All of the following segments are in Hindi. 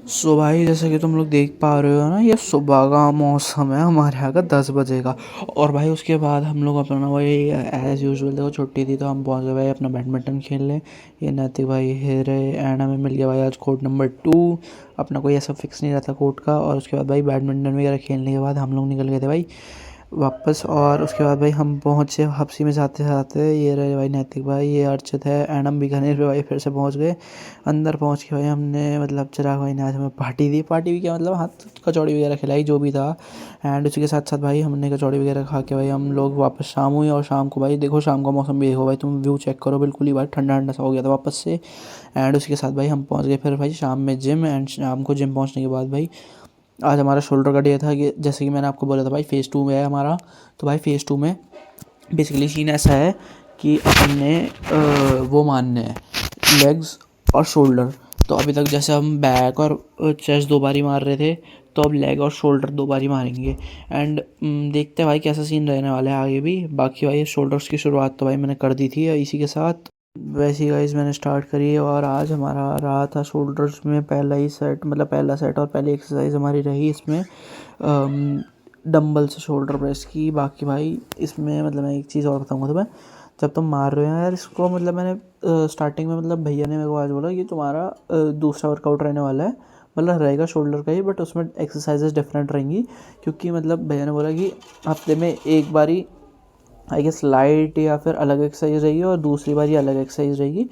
सो भाई जैसे कि तुम लोग देख पा रहे हो ना, ये सुबह का मौसम है हमारे यहाँ का 10 बजे का। और भाई उसके बाद हम लोग अपना वही एज़ यूजुअल, देखो छुट्टी थी तो हम पहुँच गए भाई अपना बैडमिंटन खेलने। ये नैतिक भाई हेरे एंड हमें मिल गया भाई आज कोर्ट नंबर 2। अपना कोई ऐसा फिक्स नहीं रहता कोर्ट का। और उसके बाद भाई बैडमिंटन वगैरह खेलने के बाद हम लोग निकल गए थे भाई वापस। और उसके बाद भाई हम पहुँचे हपसी में जाते जाते, ये रहे भाई नैतिक भाई, ये अर्चित है एंड हम बीकानेर पे भाई फिर से पहुँच गए। अंदर पहुँच के भाई हमने मतलब चिराग भाई ने आज हमें पार्टी दी। पार्टी भी क्या मतलब, हाथ कचौड़ी वगैरह खिलाई जो भी था। एंड उसी के साथ साथ भाई हमने कचौड़ी वगैरह खा के भाई हम लोग वापस शाम हुई। और शाम को भाई देखो, शाम का मौसम भी देखो भाई, तुम व्यू चेक करो, बिल्कुल ही भाई ठंडा ठंडा सा हो गया था वापस से। एंड उसके साथ भाई हम पहुँच गए फिर भाई शाम में जिम। एंड शाम को जिम पहुँचने के बाद भाई आज हमारा शोल्डर का डे था। कि जैसे कि मैंने आपको बोला था भाई फेज़ 2 में है हमारा। तो भाई फेज़ 2 में बेसिकली सीन ऐसा है कि अपन ने वो मारने हैं लेग्स और शोल्डर। तो अभी तक जैसे हम बैक और चेस्ट 2 बार ही मार रहे थे, तो अब लेग और शोल्डर 2 बार ही मारेंगे। एंड देखते हैं भाई कैसा सीन रहने वाला है आगे भी। बाकी भाई शोल्डर्स की शुरुआत तो भाई मैंने कर दी थी इसी के साथ। वैसे ही गाइस मैंने स्टार्ट करी है। और आज हमारा रहा था शोल्डर्स में पहला ही सेट, मतलब पहला सेट और पहली एक्सरसाइज हमारी रही इसमें डंबल से शोल्डर प्रेस की। बाकी भाई इसमें मतलब मैं एक चीज़ और बताऊंगा तुम्हें, जब तुम मार रहे हो यार इसको, मतलब मैंने स्टार्टिंग में मतलब भैया ने मेरे को आज बोला कि तुम्हारा दूसरा वर्कआउट रहने वाला है, मतलब रहेगा शोल्डर का ही, बट उसमें एक्सरसाइजेस डिफरेंट रहेंगी। क्योंकि मतलब भैया ने बोला कि हफ्ते में एक बारी आई गेस लाइट या फिर अलग एक्सरसाइज रहेगी और दूसरी बार ही अलग एक्सरसाइज रहेगी,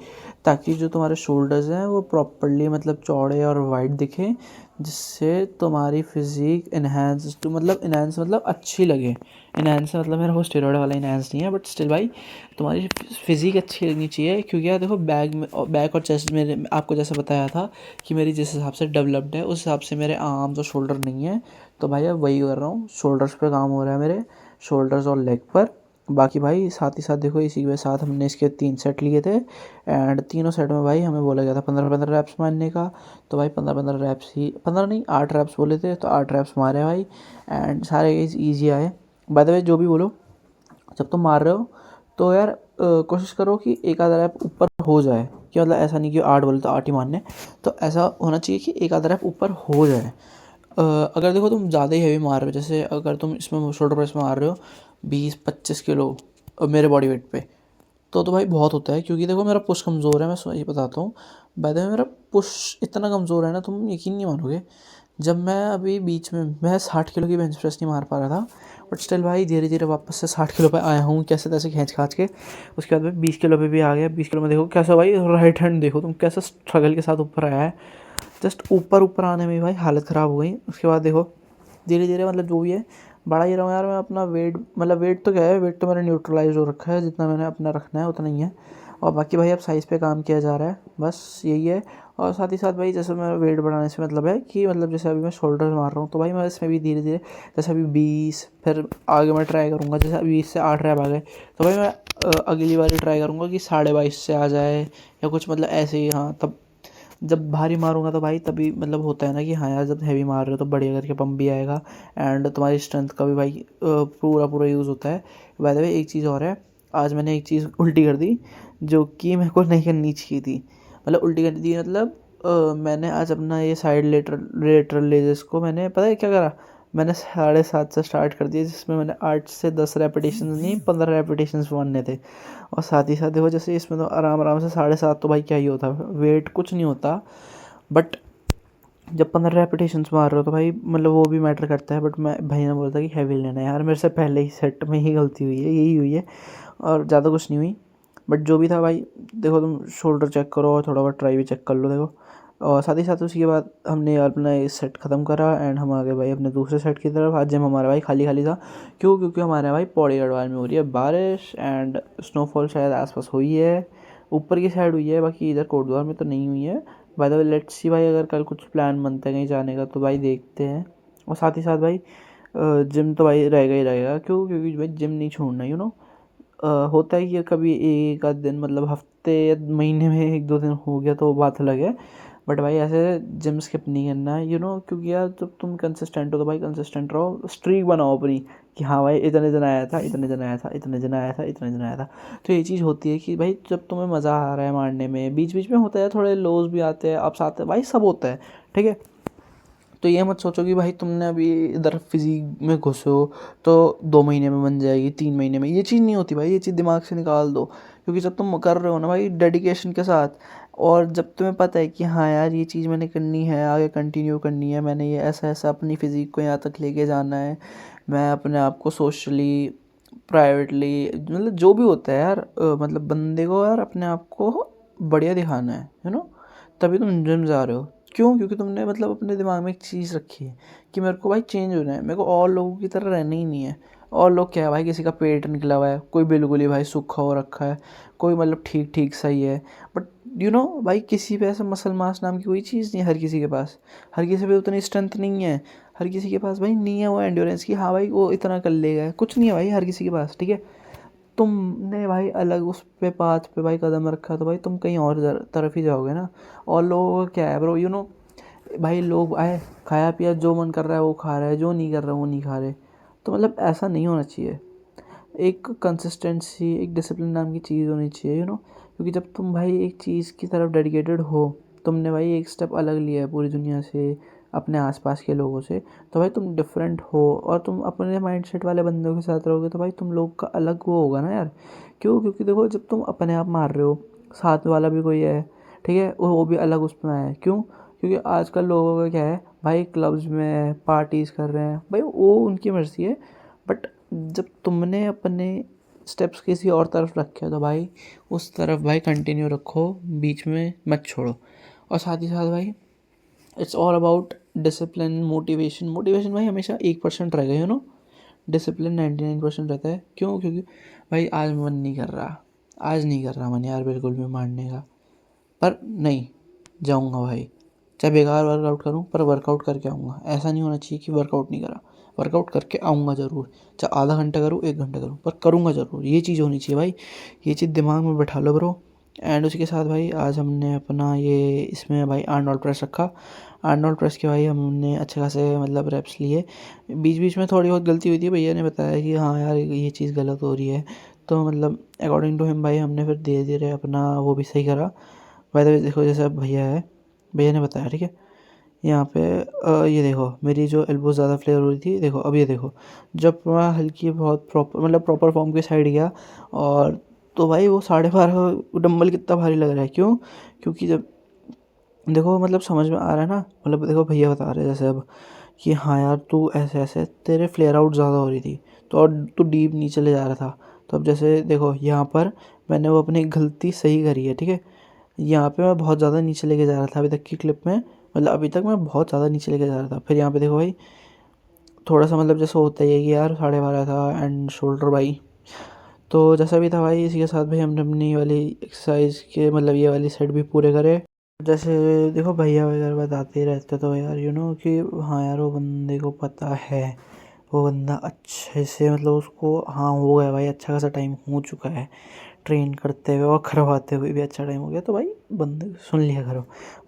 ताकि जो तुम्हारे शोल्डर्स हैं वो प्रॉपरली मतलब चौड़े और वाइड दिखें, जिससे तुम्हारी फिज़िक इन्हेंस तो मतलब इन्हेंस मतलब अच्छी लगे। इन्हेंस मतलब मेरा वो स्टेरॉयड वाला इन्हेंस नहीं है, बट स्टिल भाई तुम्हारी फिज़िक अच्छी लगनी चाहिए। क्योंकि यार देखो बैक और चेस्ट में आपको जैसे बताया था कि मेरी जिस हिसाब से डेवलप्ड है उस हिसाब से मेरे आर्म्स और शोल्डर नहीं है। तो भाई अब वही कर रहा हूँ, शोल्डर्स पे काम हो रहा है मेरे, शोल्डर्स और लेग पर। बाकी भाई साथ ही साथ देखो इसी के साथ हमने इसके 3 सेट लिए थे। एंड तीनों सेट में भाई हमें बोला गया था 15-15 रैप्स मारने का। तो भाई 15-15 रैप्स ही, 15 नहीं 8 रैप्स बोले थे, तो 8 रैप्स मारे भाई। एंड सारे ईजी आए। बाय द वे जो भी बोलो, जब तुम मार रहे हो तो यार कोशिश करो कि एक आधा रैप ऊपर हो जाए। कि मतलब ऐसा नहीं कि 8 बोले तो 8 ही मारने, तो ऐसा होना चाहिए कि एक आधा रैप ऊपर हो जाए। अगर देखो तुम ज़्यादा ही हैवी मार रहे हो, जैसे अगर तुम इसमें शोल्डर प्रेस में मार रहे हो 20-25 किलो मेरे बॉडी वेट पे, तो भाई बहुत होता है। क्योंकि देखो मेरा पुश कमज़ोर है, मैं सही बताता हूँ। बाय द वे मेरा पुश इतना कमज़ोर है ना, तुम यकीन नहीं मानोगे। जब मैं अभी बीच में मैं 60 किलो की बेंच प्रेस नहीं मार पा रहा था, बट स्टिल भाई धीरे धीरे वापस से 60 किलो पे आया हूँ कैसे तैसे खींच खाच के। उसके बाद भाई 20 किलो पे भी आ गया। 20 किलो में देखो कैसा भाई राइट हैंड देखो तुम कैसा स्ट्रगल के साथ ऊपर आया है। जस्ट ऊपर ऊपर आने में भाई हालत ख़राब हो गई। उसके बाद देखो धीरे धीरे मतलब जो भी है बढ़ा ही रहा हूँ यार मैं अपना वेट। मतलब वेट तो क्या है, वेट तो मेरा न्यूट्रलाइज हो रखा है, जितना मैंने अपना रखना है उतना ही है। और बाकी भाई अब साइज़ पे काम किया जा रहा है, बस यही है। और साथ ही साथ भाई जैसे मैं वेट बढ़ाने से मतलब है कि मतलब जैसे अभी मैं शोल्डर मार रहा हूँ, तो भाई मैं इसमें भी धीरे धीरे जैसे अभी 20, फिर आगे मैं ट्राई करूँगा जैसे अभी 20 से 8 रैप आ गए, तो भाई मैं अगली बार ट्राई करूँगा कि 22.5 से आ जाए या कुछ मतलब ऐसे ही। हाँ तब जब भारी मारूंगा तो भाई तभी मतलब होता है ना कि हाँ यार जब हैवी मार रहे हो तो बढ़िया करके पंप भी आएगा। एंड तुम्हारी स्ट्रेंथ का भी भाई पूरा पूरा यूज़ होता है। बाय द वे एक चीज़ और है, आज मैंने एक चीज़ उल्टी कर दी जो कि मेरे को नहीं करनी चाहिए थी। मतलब उल्टी कर दी मतलब मैंने आज अपना ये साइड लेटरल लेजेस को मैंने पता है क्या करा, मैंने 7.5 से स्टार्ट कर दिया, जिसमें मैंने 8 से 10 रेपिटेशन नहीं 15 रेपिटेशन मारने थे। और साथ ही साथ देखो जैसे इसमें तो आराम आराम से 7.5 तो भाई क्या ही होता है, वेट कुछ नहीं होता। बट जब 15 रेपिटेशंस मार रहे हो तो भाई मतलब वो भी मैटर करता है। बट मैं भाई ने बोला था कि हैवी लेना है यार, मेरे से पहले ही सेट में ही गलती हुई है, यही हुई है और ज़्यादा कुछ नहीं हुई। बट जो भी था भाई देखो तुम शोल्डर चेक करो और थोड़ा बहुत ट्राई भी चेक कर लो देखो। और साथ ही साथ उसके बाद हमने अपना ये सेट ख़त्म करा एंड हम आ गए भाई अपने दूसरे सेट की तरफ। आज जिम हमारा भाई खाली खाली था। क्यों? क्योंकि हमारे भाई पौड़ी गढ़वाल में हो रही है बारिश एंड स्नोफॉल शायद आसपास हुई है, ऊपर की साइड हुई है, बाकी इधर कोटद्वार में तो नहीं हुई है। Bye the way let's see भाई, अगर कल कुछ प्लान बनता है कहीं जाने का तो भाई देखते हैं। और साथ ही साथ भाई जिम तो भाई रहेगा ही रहेगा। क्यों? क्योंकि भाई जिम नहीं छोड़ना, होता है कि कभी एक आध दिन मतलब हफ्ते या महीने में एक दो दिन हो गया तो बात अलग है। बट भाई ऐसे जिम स्किप नहीं करना है क्योंकि यार जब तुम कंसिस्टेंट हो तो भाई कंसिस्टेंट रहो, स्ट्रीक बनाओ अपनी कि हाँ भाई इतने दिन आया था, इतने दिन आया था, इतने दिन आया था, इतने दिन आया था। तो ये चीज़ होती है कि भाई जब तुम्हें मज़ा आ रहा है मारने में, बीच बीच में होता है थोड़े लोज भी आते हैं, अप्स आते हैं भाई, सब होता है, ठीक है। तो ये मत सोचो कि भाई तुमने अभी इधर फिजिक में घुसे हो तो 2 महीने में बन जाएगी, 3 महीने में। ये चीज़ नहीं होती भाई, ये चीज़ दिमाग से निकाल दो। क्योंकि जब तुम कर रहे हो ना भाई डेडिकेशन के साथ, और जब तुम्हें पता है कि हाँ यार ये चीज़ मैंने करनी है, आगे कंटिन्यू करनी है, मैंने ये ऐसा ऐसा अपनी फिज़िक को यहाँ तक लेके जाना है, मैं अपने आप को सोशली, प्राइवेटली, मतलब जो भी होता है यार, मतलब बंदे को यार अपने आप को बढ़िया दिखाना है, तभी तुम जिम जा रहे हो। क्यों? क्योंकि तुमने मतलब अपने दिमाग में एक चीज़ रखी है कि मेरे को भाई चेंज होना है, मेरे को और लोगों की तरह रहना ही नहीं है। और लोग क्या है भाई, किसी का पेट निकला हुआ है, कोई बिल्कुल ही भाई सूखा हो रखा है, कोई मतलब ठीक ठीक सही है। बट भाई किसी पे ऐसा मसल मास नाम की कोई चीज़ नहीं है हर किसी के पास। हर किसी पे उतनी स्ट्रेंथ नहीं है। हर किसी के पास भाई नहीं है वो एंड्योरेंस की, हाँ भाई वो इतना कर लेगा, कुछ नहीं है भाई हर किसी के पास, ठीक है। तुमने भाई अलग उस पे पाथ पे भाई कदम रखा तो भाई तुम कहीं और तरफ ही जाओगे ना। और लोगों का क्या है ब्रो, भाई लोग आए, खाया पिया, जो मन कर रहा है वो खा रहा है, जो नहीं कर रहा वो नहीं खा रहे। तो मतलब ऐसा नहीं होना चाहिए। एक कंसिस्टेंसी, एक डिसिप्लिन नाम की चीज़ होनी चाहिए, क्योंकि जब तुम भाई एक चीज़ की तरफ डेडिकेटेड हो, तुमने भाई एक स्टेप अलग लिया है पूरी दुनिया से, अपने आसपास के लोगों से, तो भाई तुम डिफरेंट हो और तुम अपने माइंडसेट वाले बंदों के साथ रहोगे तो भाई तुम लोग का अलग वो होगा ना यार। क्यों? क्योंकि देखो जब तुम अपने आप मार रहे हो, साथ वाला भी कोई है, ठीक है, वो भी अलग उसमें है। क्यों? क्योंकि आजकल लोगों का क्या है भाई, क्लब्स में पार्टीज़ कर रहे हैं भाई, वो उनकी मर्ज़ी है। बट जब तुमने अपने स्टेप्स किसी और तरफ रखे तो भाई उस तरफ भाई कंटिन्यू रखो, बीच में मत छोड़ो। और साथ ही साथ भाई it's all about discipline, motivation. Motivation भाई हमेशा 1% रहेगा, डिसिप्लिन 99% रहता है। क्यों? क्योंकि भाई आज मन नहीं कर रहा, आज नहीं कर रहा मन यार बिल्कुल भी मारने का, पर नहीं, जाऊँगा भाई, चाहे बेकार वर्कआउट करूँ पर वर्कआउट करके आऊँगा। ऐसा नहीं होना चाहिए कि वर्कआउट नहीं करा, वर्कआउट करके आऊँगा ज़रूर, चाहे आधा घंटा करूँ 1 घंटा करूँ, पर करूँगा ज़रूर। ये चीज़ होनी चाहिए भाई, ये चीज़ दिमाग में बैठा लो ब्रो। एंड उसके साथ भाई आज हमने अपना ये इसमें भाई आर्नोल्ड प्रेस रखा। आर्नोल्ड प्रेस के भाई हमने अच्छे खासे मतलब रेप्स लिए। बीच बीच में थोड़ी बहुत गलती हुई थी, भैया ने बताया कि हाँ यार ये चीज़ गलत हो रही है, तो मतलब अकॉर्डिंग टू हिम भाई हमने फिर धीरे धीरे अपना वो भी सही करा। बाय द वे देखो, जैसे अब भैया है, भैया ने बताया, ठीक है, यहाँ पे ये देखो मेरी जो एल्बो ज़्यादा फ्लेयर हो रही थी, देखो अब ये देखो, जब मैं हल्की बहुत प्रॉपर फॉर्म के साइड गया, और तो भाई वो 12.5 डंबल कितना भारी लग रहा है। क्यों? क्योंकि जब देखो मतलब समझ में आ रहा है ना, मतलब देखो भैया बता रहे हैं जैसे अब कि हाँ यार तू ऐसे ऐसे तेरे फ्लेयर आउट ज़्यादा हो रही थी, तो और तू डीप नीचे ले जा रहा था। तो अब जैसे देखो यहाँ पर मैंने वो अपनी गलती सही करी है, ठीक है। यहाँ पे मैं बहुत ज़्यादा नीचे लेके जा रहा था अभी तक की क्लिप में, मतलब अभी तक मैं बहुत ज़्यादा नीचे लेके जा रहा था। फिर यहाँ पे देखो भाई थोड़ा सा मतलब जैसे होता ही है कि यार 12.5 था, एंड शोल्डर भाई तो जैसा भी था भाई, इसी के साथ भाई हमने अपनी ये वाली एक्सरसाइज के मतलब ये वाली सेट भी पूरे करे। जैसे देखो भैया वगैरह बताते ही रहते तो यार कि हाँ यार वो बंदे को पता है, वो बंदा अच्छे से मतलब उसको हाँ हो गया भाई, अच्छा खासा टाइम हो चुका है ट्रेन करते हुए और करवाते हुए भी अच्छा टाइम हो गया, तो भाई बंदे सुन लिया करो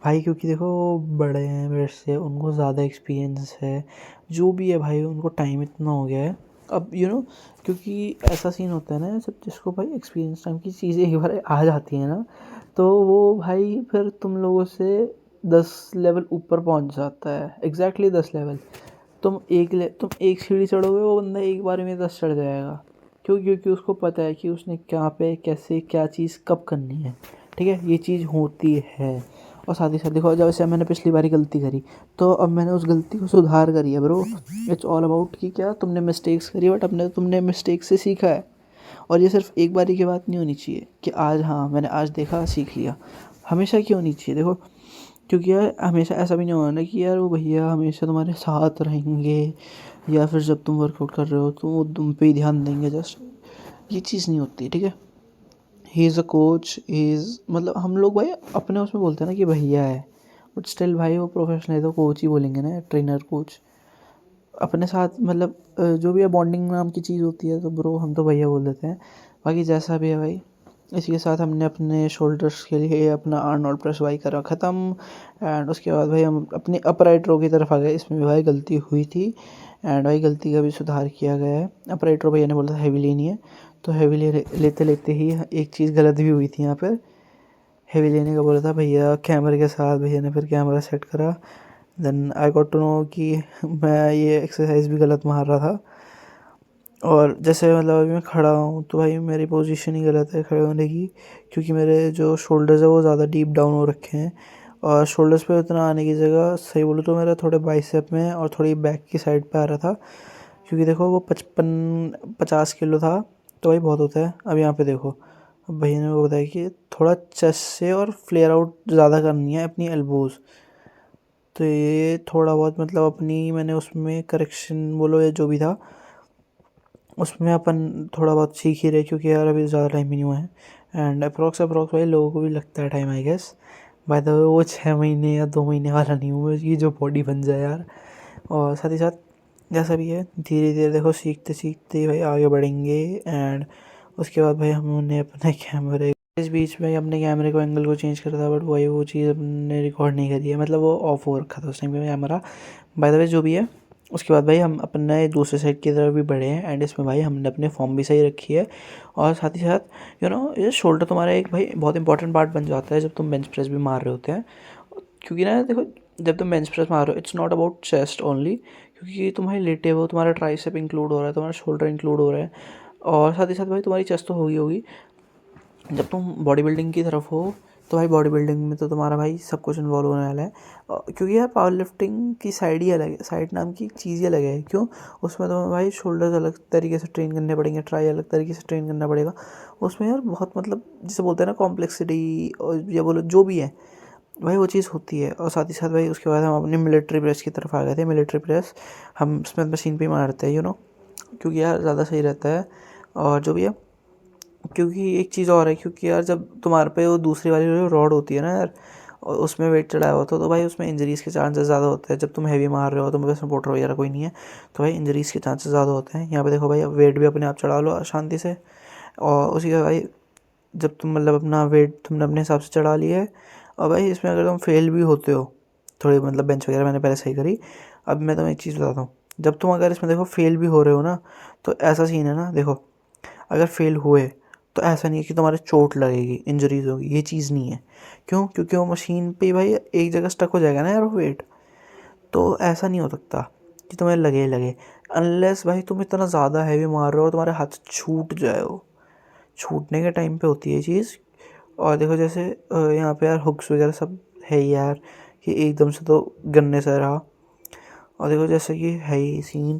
भाई। क्योंकि देखो वो बड़े हैं मेरे से, उनको ज़्यादा एक्सपीरियंस है, जो भी है भाई उनको टाइम इतना हो गया है अब क्योंकि ऐसा सीन होता है ना जब जिसको भाई एक्सपीरियंस टाइम की चीज़ें एक बार आ जाती हैं ना, तो वो भाई फिर तुम लोगों से 10 लेवल ऊपर पहुंच जाता है, एग्जैक्टली 10 लेवल। तुम एक सीढ़ी चढ़ोगे, वो बंदा एक बार में 10 चढ़ जाएगा। क्यों? क्योंकि उसको पता है कि उसने क्या पे कैसे क्या चीज़ कब करनी है, ठीक है, ये चीज़ होती है। और साथ ही साथ देखो जैसे मैंने पिछली बारी गलती करी, तो अब मैंने उस गलती को सुधार करी है ब्रो। इट्स ऑल अबाउट कि क्या तुमने मिस्टेक्स करी, बट अपने तुमने मिस्टेक से सीखा है। और ये सिर्फ एक बारी की बात नहीं होनी चाहिए कि आज हाँ मैंने आज देखा सीख लिया, हमेशा की होनी चाहिए। देखो क्योंकि यार हमेशा ऐसा भी नहीं होना ना कि यार वो भैया हमेशा तुम्हारे साथ रहेंगे, या फिर जब तुम वर्कआउट कर रहे हो तो वो तुम पे ही ध्यान देंगे, जस्ट ये चीज़ नहीं होती, ठीक है। He is a coach, he is मतलब हम लोग भाई अपने उसमें बोलते हैं ना कि भैया है, बट स्टिल भाई वो प्रोफेशनल है तो कोच ही बोलेंगे ना, ट्रेनर कोच अपने साथ मतलब जो भी है बॉन्डिंग नाम की चीज़ होती है, तो ब्रो हम तो भैया बोल देते हैं। बाकी जैसा भी है भाई, इसी के साथ हमने अपने शोल्डर्स के लिए अपना आर्नोल्ड प्रेस भाई करा ख़त्म। एंड उसके बाद भाई हम अपनी अपराइट रो की तरफ आ गए, इसमें भी भाई गलती हुई थी, एंड भाई गलती का भी सुधार किया गया है। अपराइट रो भैया ने बोला था हैवी लेनी है, तो हैवी लेते लेते ही एक चीज़ गलत भी हुई थी यहाँ पर। हैवी लेने का बोला था भैया कैमरे के साथ, भैया ने फिर कैमरा सेट करा, then I got to know कि मैं ये एक्सरसाइज भी गलत मार रहा था। और जैसे मतलब अभी मैं खड़ा हूँ तो भाई मेरी पोजीशन ही गलत है खड़े होने की, क्योंकि मेरे जो शोल्डर्स है वो ज़्यादा डीप डाउन हो रखे हैं, और शोल्डर्स पे उतना आने की जगह सही बोलूँ तो मेरा थोड़े बाइसेप में और थोड़ी बैक की साइड पे आ रहा था। क्योंकि देखो वो 50 किलो था, तो भाई बहुत होता है। अब यहाँ पे देखो, अब भैया ने वो बताया कि थोड़ा चेस्ट से और फ्लेयर आउट ज़्यादा करनी है अपनी एल्बोज़। तो ये थोड़ा बहुत मतलब अपनी मैंने उसमें करेक्शन बोलो या जो भी था उसमें अपन थोड़ा बहुत सीख ही रहे, क्योंकि यार अभी ज़्यादा टाइम ही नहीं हुआ है। एंड अप्रॉक्स अप्रॉक्स भाई लोगों को भी लगता है time, I guess. By the way वो 6 महीने या 2 महीने वाला नहीं हूँ मैं, ये जो बॉडी बन जाए यार। और साथ ही साथ जैसा भी है धीरे धीरे देखो सीखते सीखते भाई आगे बढ़ेंगे। एंड उसके बाद भाई हमने अपने कैमरे इस बीच में अपने कैमरे को एंगल को चेंज करा था, बट वही वो चीज़ अपने रिकॉर्ड नहीं करी है, मतलब वो ऑफ हो रखा था उस टाइम पे कैमरा। बाय द वे जो भी है, उसके बाद भाई हम अपने दूसरे साइड की तरफ भी बढ़े हैं। एंड इसमें भाई हमने अपने फॉर्म भी सही रखी है। और साथ ही साथ ये शोल्डर तुम्हारा एक भाई बहुत इंपॉर्टेंट पार्ट बन जाता है जब तुम बेंच प्रेस भी मार रहे होते हैं। क्योंकि ना देखो, जब तुम बेंच प्रेस मार रहे हो it's not about chest only, क्योंकि तुम भाई लेटे हो, तुम्हारा ट्राइसेप इंक्लूड हो रहा है, तुम्हारा शोल्डर इंक्लूड हो रहा है, और साथ ही साथ भाई तुम्हारी चेस्ट तो होगी। जब तुम बॉडी बिल्डिंग की तरफ हो तो भाई बॉडी बिल्डिंग में तो तुम्हारा भाई सब कुछ इन्वॉल्व होने वाला है। क्योंकि यार पावर लिफ्टिंग की साइड ही अलग है, साइड नाम की चीज़ ही अलग है। क्यों? उसमें तुम्हें भाई शोल्डर्स अलग तरीके से ट्रेन करने पड़ेंगे, ट्राई अलग तरीके से ट्रेन करना पड़ेगा। उसमें यार बहुत मतलब जिसे बोलते हैं ना कॉम्प्लेक्सिटी, और या बोलो जो भी है भाई वो चीज़ होती है। और साथ ही साथ भाई उसके बाद हम अपने मिलिट्री प्रेस की तरफ आ गए थे। मिलिट्री प्रेस हम स्मिथ मशीन पे ही मारते हैं क्योंकि यार ज़्यादा सही रहता है। और जो भी है, क्योंकि एक चीज़ और है, क्योंकि यार जब तुम्हारे पे वो दूसरी वाली जो रॉड होती है ना यार, और उसमें वेट चढ़ाया होता है तो भाई उसमें इंजरीज़ के चांसेस ज़्यादा होते हैं। जब तुम हैवी मार रहे हो, तुम्हारे सपोर्टर वगैरह कोई नहीं है, तो भाई इंजरीज़ के चांसेस ज़्यादा होते हैं। यहाँ पे देखो भाई, अब वेट भी अपने आप चढ़ा लो शांति से। और उसी का भाई जब तुम मतलब अपना वेट तुमने अपने हिसाब से चढ़ा लिया है, और भाई इसमें अगर तुम फेल भी होते हो थोड़ी, मतलब बेंच वगैरह मैंने पहले सही करी। अब मैं तुम्हें एक चीज़ बताता हूँ, जब तुम अगर इसमें देखो फेल भी हो रहे हो ना, तो ऐसा सीन है ना, देखो अगर फेल हुए तो ऐसा नहीं है कि तुम्हारे चोट लगेगी, इंजरीज होगी, ये चीज़ नहीं है। क्यों? क्योंकि वो मशीन पे भाई एक जगह स्टक हो जाएगा ना यार वो वेट, तो ऐसा नहीं हो सकता कि तुम्हें लगे ही लगे, अनलेस भाई तुम इतना ज़्यादा हैवी मार रहे हो और तुम्हारे हाथ से छूट जाए। वो छूटने के टाइम पे होती है ये चीज़। और देखो जैसे यहाँ पे यार हुक्स वगैरह सब है ही यार, कि एकदम से तो गन्ने से रहा। और देखो जैसे कि है ही सीन,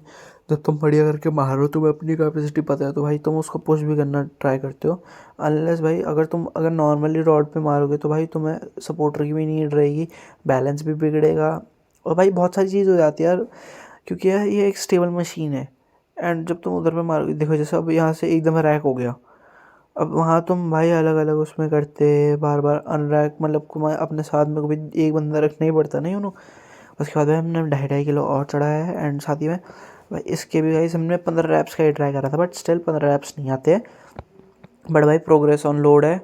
जब तुम बढ़िया करके मारो, तुम्हें अपनी कैपेसिटी पता है, तो भाई तुम उसको पुश भी करना ट्राई करते हो। अनलेस भाई अगर नॉर्मली रॉड पे मारोगे तो भाई तुम्हें सपोर्टर की भी नीड रहेगी, बैलेंस भी बिगड़ेगा, और भाई बहुत सारी चीज़ हो जाती है यार, क्योंकि यार ये एक स्टेबल मशीन है। एंड जब तुम उधर पे मारोगे, देखो जैसे अब यहाँ से एकदम रैक हो गया, अब वहाँ तुम भाई अलग अलग उसमें करते बार बार अनरैक, मतलब अपने साथ में कभी एक बंदा रखना ही पड़ता नहीं उसके बाद भाई हमने 2.5 2.5 किलो और चढ़ाया है। एंड साथ ही में भाई इसके भी भाई हमने 15 रैप्स का ही ट्राई करा था, बट स्टिल 15 रैप्स नहीं आते। बट भाई प्रोग्रेस ऑन लोड है,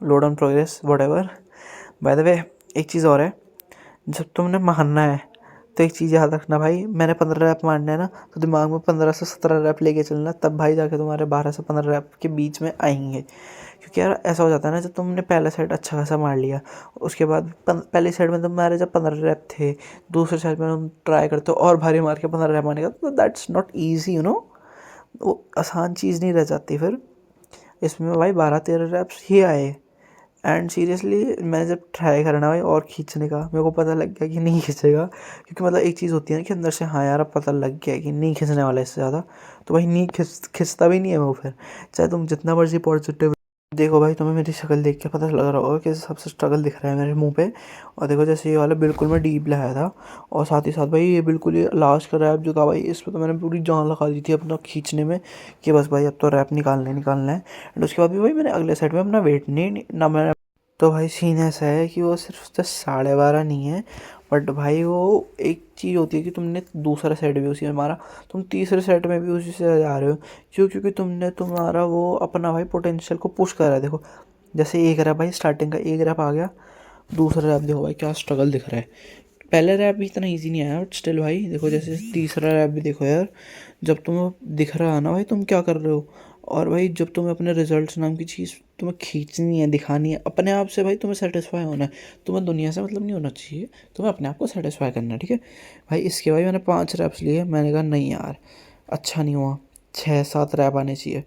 load on progress what ever. Bye the वे एक चीज़ और है, जब तुमने मारना है तो एक चीज़ याद रखना भाई, मैंने 15 रैप मारना है ना, तो दिमाग में 15 से 17 रैप लेके चलना, तब भाई जाके तुम्हारे 12 से 15 रैप के बीच में आएंगे। क्योंकि यार ऐसा हो जाता है ना, जब तुमने पहला सेट अच्छा खासा मार लिया, उसके बाद पहले सेट में तुम्हारे जब 15 रैप थे, दूसरे सेट में तुम ट्राई करते हो और भारी मार के 15 रैप मारने का, तो दैट्स नॉट ईजी वो आसान चीज़ नहीं रह जाती फिर। इसमें भाई 12 13 रैप्स ही आए। एंड सीरियसली मैंने जब ट्राई करा ना भाई और खींचने का, मेरे को पता लग गया कि नहीं खींचेगा, क्योंकि मतलब एक चीज़ होती है ना कि अंदर से हाँ यार अब पता लग गया कि नहीं खींचने वाला इससे ज़्यादा, तो भाई नहीं खींचता भी नहीं है वो फिर, चाहे तुम जितना मर्जी पॉजिटिव देखो। भाई तुम्हें मेरी शक्ल देख के पता लग रहा होगा कि सबसे स्ट्रगल दिख रहा है मेरे मुंह पे। और देखो जैसे ये वाला बिल्कुल मैं डीप लगाया था, और साथ ही साथ भाई ये बिल्कुल ही लास्ट का रैप जो था भाई, इस पर तो मैंने पूरी जान लगा दी थी अपना खींचने में, कि बस भाई अब तो रैप निकालना है। एंड उसके बाद भी भाई मैंने अगले सेट में अपना वेट नहीं ना मैं, तो भाई सीन ऐसा है कि वो सिर्फ जस्ट 12.5 नहीं है, बट भाई वो एक चीज़ होती है कि तुमने दूसरा सेट भी उसी में मारा, तुम तीसरे सेट में भी उसी से जा रहे हो। क्यों? क्योंकि तुमने तुम्हारा वो अपना भाई पोटेंशियल को पुश करा है। देखो जैसे एक रैप भाई स्टार्टिंग का एक रैप आ गया, दूसरा रैप देखो भाई क्या स्ट्रगल दिख रहा है। पहले रैप भी इतना ईजी नहीं आया, बट स्टिल भाई देखो जैसे तीसरा रैप भी देखो यार, जब तुम दिख रहा है ना भाई तुम क्या कर रहे हो, और भाई जब तुम्हें अपने रिजल्ट्स नाम की चीज़ तुम्हें खींचनी है, दिखानी है अपने आप से, भाई तुम्हें सेटिस्फाई होना है, तुम्हें दुनिया से मतलब नहीं होना चाहिए, तुम्हें अपने आप को सेटिस्फाई करना है, ठीक है भाई। इसके भाई मैंने 5 रैप्स लिए, मैंने कहा नहीं यार अच्छा नहीं हुआ, 6-7 रैप आने चाहिए,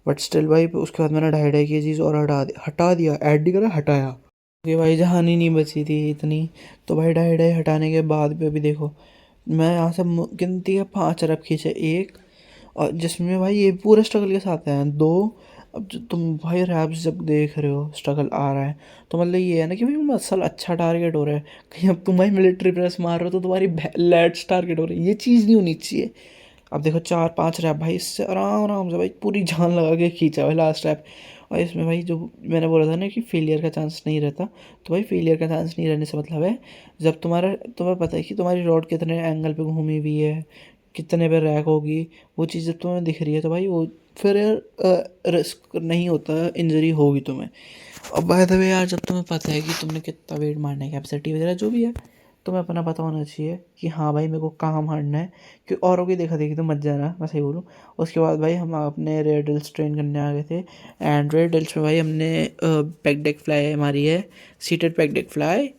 बट स्टिल भाई उसके बाद मैंने 2.5 की चीज़ और हटा दिया, ऐड नहीं करा, हटाया कि भाई जहानी नहीं बची थी इतनी। तो भाई 2.5 हटाने के बाद भी अभी देखो मैं यहाँ से गिनती है 5 रैप खींचे, एक और जिसमें भाई ये पूरे स्ट्रगल के साथ हैं, दो। अब जो तुम भाई रैप्स जब देख रहे हो स्ट्रगल आ रहा है, तो मतलब ये है ना कि भाई मसल अच्छा टारगेट हो रहा है, कहीं अब तुम भाई मिलिट्री प्रेस मार रहे हो तो तुम्हारी लैट्स टारगेट हो रही है, ये चीज़ नहीं होनी चाहिए। अब देखो 4-5 रैप भाई इससे आराम आराम से भाई पूरी जान लगा के खींचा भाई लास्ट रैप। और इसमें भाई जो मैंने बोला था ना कि फेलियर का चांस नहीं रहता, तो भाई फेलियर का चांस नहीं रहने से मतलब है जब तुम्हें पता है कि तुम्हारी रॉड कितने एंगल पे घूमी हुई है, कितने पे रैक होगी, वो चीज़ जब तुम्हें दिख रही है तो भाई वो फिर यार रिस्क नहीं होता, इंजरी होगी तुम्हें। और बाय द वे यार जब तुम्हें पता है कि तुमने कितना वेट मारना है, कैपेसिटी वगैरह जो भी है, तुम्हें अपना पता होना चाहिए कि हाँ भाई मेरे को कहाँ मारना है, कि औरों की देखा देखी तो मत जाना, मैं सही बोलूँ। उसके बाद भाई हम अपने रेयर डिल्स ट्रेन करने आ गए थे, एंड रेयर डिल्स में भाई हमने पैक डेक फ्लाई हमारी है, सीटेड पैक डेक फ्लाई,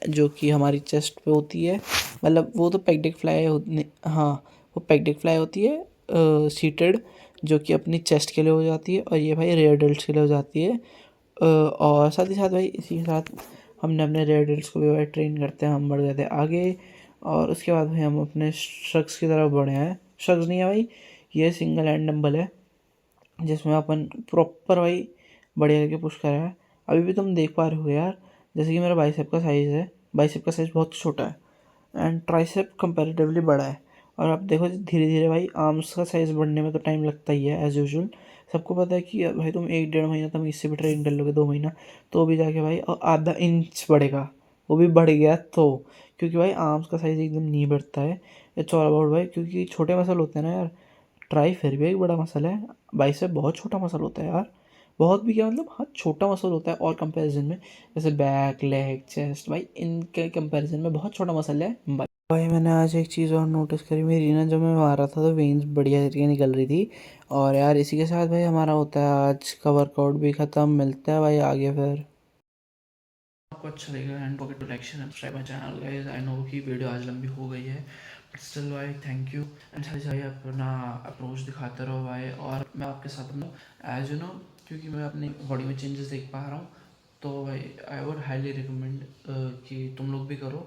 जो कि हमारी चेस्ट पे होती है, मतलब वो तो पैक डेक फ्लाई हाँ वो पैक डेक फ्लाई होती है सीटेड, जो कि अपनी चेस्ट के लिए हो जाती है, और ये भाई रेयर डिल्स के लिए हो जाती है। और साथ ही साथ भाई इसी के साथ हमने अपने रेडिट्स को भी भाई ट्रेन करते हैं, हम बढ़ गए थे आगे। और उसके बाद भाई हम अपने शख्स की तरफ बढ़े हैं, शख्स नहीं है भाई, ये सिंगल हैंड डंबल है जिसमें अपन प्रॉपर भाई बढ़िया करके पुश कर रहा है। अभी भी तुम देख पा रहे हो यार, जैसे कि मेरा बाइसेप का साइज़ है, बाइसेप का साइज़ बहुत छोटा है एंड ट्राइसेप कंपैरेटिवली बड़ा है। और आप देखो धीरे धीरे भाई आर्म्स का साइज़ बढ़ने में तो टाइम लगता ही है एज़ यूजुअल, सबको पता है कि भाई तुम 1-1.5 महीना तुम इससे भी ट्रेन कर लोगे, 2 महीना, तो भी जाके भाई आधा इंच बढ़ेगा, वो भी बढ़ गया तो। क्योंकि भाई आर्म्स का साइज़ एकदम नहीं बढ़ता है, इट्स ऑल अबाउट भाई, क्योंकि छोटे मसल होते हैं ना यार, ट्राई फिर भी एक बड़ा मसल है, बाइसेप बहुत छोटा मसल होता है यार, बहुत भी क्या मतलब हाँ छोटा मसल होता है और कंपैरिजन में, जैसे बैक लेग चेस्ट भाई इनके कंपैरिजन में बहुत छोटा मसल है। भाई मैंने आज एक चीज़ और नोटिस करी, मेरी ना जब मैं मार रहा था तो वेन्स बढ़िया तरीके निकल रही थी। और यार इसी के साथ भाई हमारा होता है आज का वर्कआउट भी ख़त्म, मिलता है भाई आगे फिर। आपको अच्छा लगेगा and pocket to like share subscribe my channel guys, I know कि वीडियो आज लंबी हो गई है बट स्टिल भाई थैंक यू एंड साथ भाई अपना अप्रोच दिखाते रहो भाई, और मैं आपके साथ हूँ एज यू नो, क्योंकि मैं अपनी बॉडी में चेंजेस देख पा रहा हूँ। तो भाई आई वुड हाईली रिकमेंड कि तुम लोग भी करो।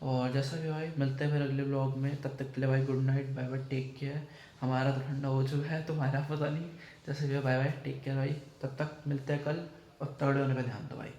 और जैसा भी भाई मिलते हैं फिर अगले ब्लॉग में, तब तक के लिए भाई good night, bye bye, take care. हमारा तो ठंडा हो चुका है, तुम्हारा पता नहीं, जैसे भी बाय बाय, टेक केयर भाई, तब तक मिलते हैं कल, और तगड़े होने पर ध्यान दो भाई।